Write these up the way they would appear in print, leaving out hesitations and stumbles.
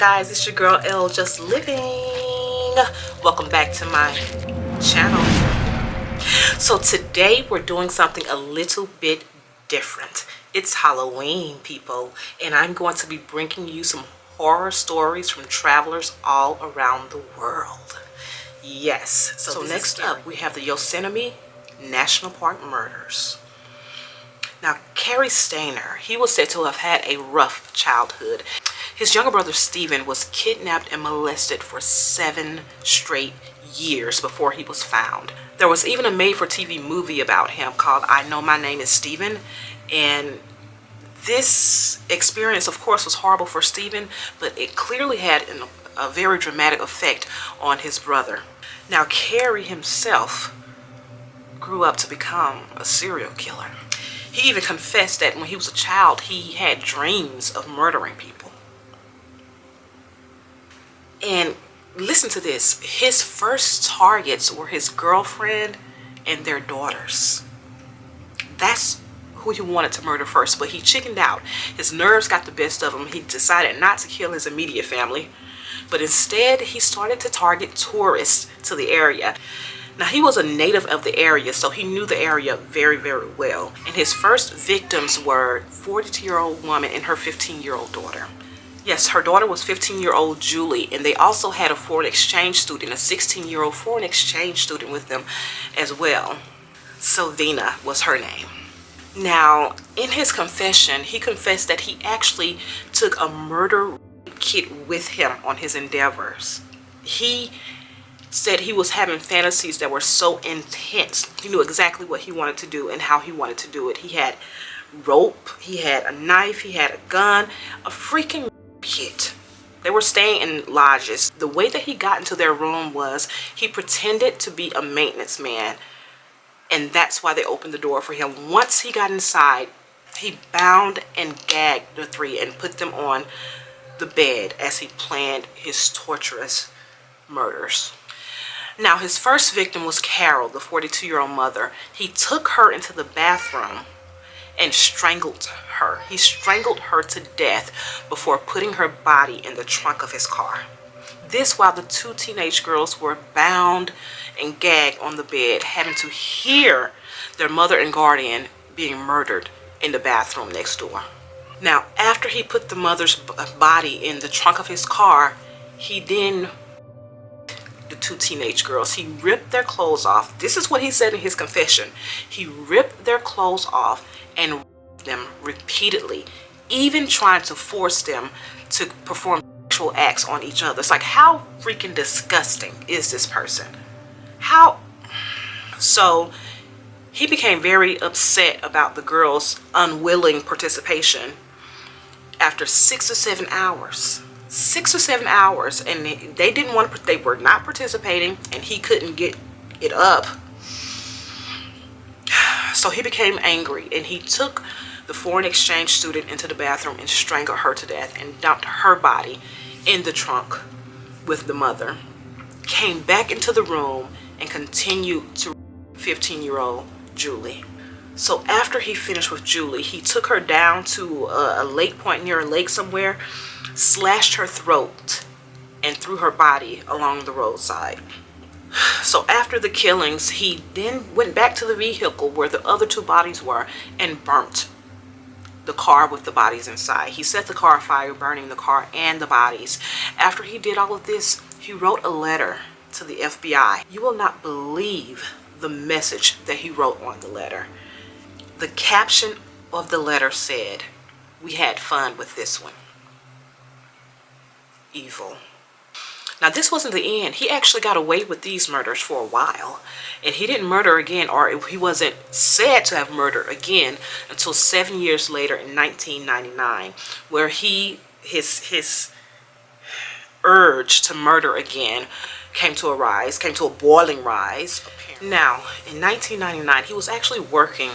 guys, it's your girl L just living. Welcome back to my channel. So today we're doing something a little bit different. It's Halloween, people, and I'm going to be bringing you some horror stories from travelers all around the world. Yes, so next up we have the Yosemite National Park murders. Now, Cary Stayner, he was said to have had a rough childhood. His younger brother Stephen was kidnapped and molested for 7 straight years before he was found. There was even a made-for-TV movie about him called I Know My Name is Stephen, and this experience, of course, was horrible for Stephen, but it clearly had a very dramatic effect on his brother. Now, Cary himself grew up to become a serial killer. He even confessed that when he was a child, he had dreams of murdering people. And listen to this, his first targets were his girlfriend and their daughters. That's who he wanted to murder first, but he chickened out. His nerves got the best of him. He decided not to kill his immediate family, but instead he started to target tourists to the area. Now, he was a native of the area, so he knew the area very, very well. And his first victims were a 42-year-old woman and her 15-year-old daughter. Yes, her daughter was 15-year-old Julie, and they also had a foreign exchange student, a 16-year-old foreign exchange student with them as well. Sylvina was her name. Now, in his confession, he confessed that he actually took a murder kit with him on his endeavors. He said he was having fantasies that were so intense. He knew exactly what he wanted to do and how he wanted to do it. He had rope, he had a knife, he had a gun, a freaking kit. They were staying in lodges. The way that he got into their room was he pretended to be a maintenance man, and that's why they opened the door for him. Once he got inside, he bound and gagged the 3 and put them on the bed as he planned his torturous murders. Now, his first victim was Carol, the 42-year-old mother. He took her into the bathroom and strangled her. He strangled her to death before putting her body in the trunk of his car. This while the 2 teenage girls were bound and gagged on the bed, having to hear their mother and guardian being murdered in the bathroom next door. Now, after he put the mother's body in the trunk of his car, he then the 2 teenage girls. He ripped their clothes off. This is what he said in his confession. He ripped their clothes off and raped them repeatedly, even trying to force them to perform sexual acts on each other. It's like, how freaking disgusting is this person? How? So he became very upset about the girls' unwilling participation after 6 or 7 hours. 6 or 7 hours, and they didn't want to, they were not participating, and he couldn't get it up. So he became angry, and he took the foreign exchange student into the bathroom and strangled her to death and dumped her body in the trunk with the mother. Came back into the room and continued to 15-year-old Julie. So after he finished with Julie, he took her down to a lake point near a lake somewhere, slashed her throat, and threw her body along the roadside. So after the killings, he then went back to the vehicle where the other 2 bodies were and burnt the car with the bodies inside. He set the car afire, burning the car and the bodies. After he did all of this, he wrote a letter to the FBI. You will not believe the message that he wrote on the letter. The caption of the letter said, "We had fun with this one. Evil." Now, this wasn't the end. He actually got away with these murders for a while, and he didn't murder again, or he wasn't said to have murdered again until 7 years later in 1999, where his urge to murder again came to a boiling rise. Now, in 1999, he was actually working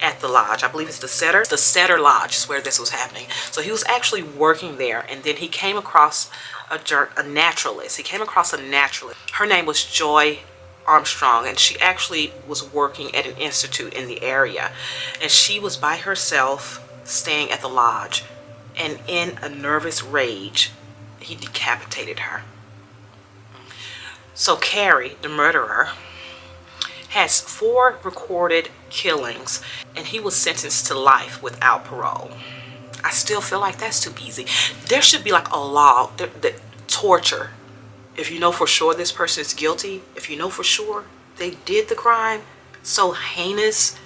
at the lodge. I believe it's the Setter Lodge is where this was happening. So he was actually working there, and then he came across a naturalist. He came across a naturalist. Her name was Joy Armstrong, and she actually was working at an institute in the area, and she was by herself staying at the lodge, and in a nervous rage, he decapitated her. So Carrie, the murderer, has 4 recorded killings, and he was sentenced to life without parole. I still feel like that's too easy. There should be like a law that torture. If you know for sure this person is guilty, if you know for sure they did the crime so heinous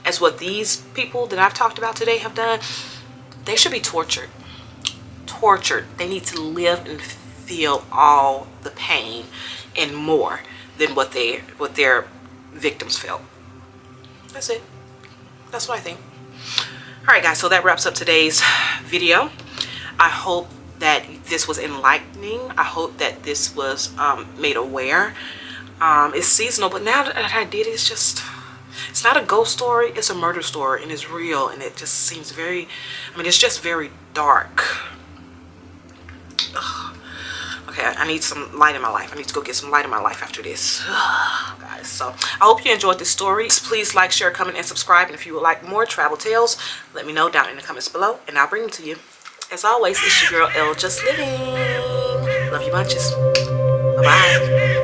as what these people that I've talked about today have done, they should be tortured. Tortured. They need to live and feel all the pain and more than what their victims felt. That's it. That's what I think. Alright guys, so that wraps up today's video. I hope that this was enlightening. I hope that this was made aware. It's seasonal, but now that I did it, it's not a ghost story, it's a murder story, and it's real, and it just seems very, it's just very dark. Ugh. Okay, I need some light in my life. I need to go get some light in my life after this. Guys, so I hope you enjoyed this story. Please like, share, comment, and subscribe. And if you would like more travel tales, let me know down in the comments below, and I'll bring them to you. As always, it's your girl, Elle, just living. Love you bunches. Bye-bye.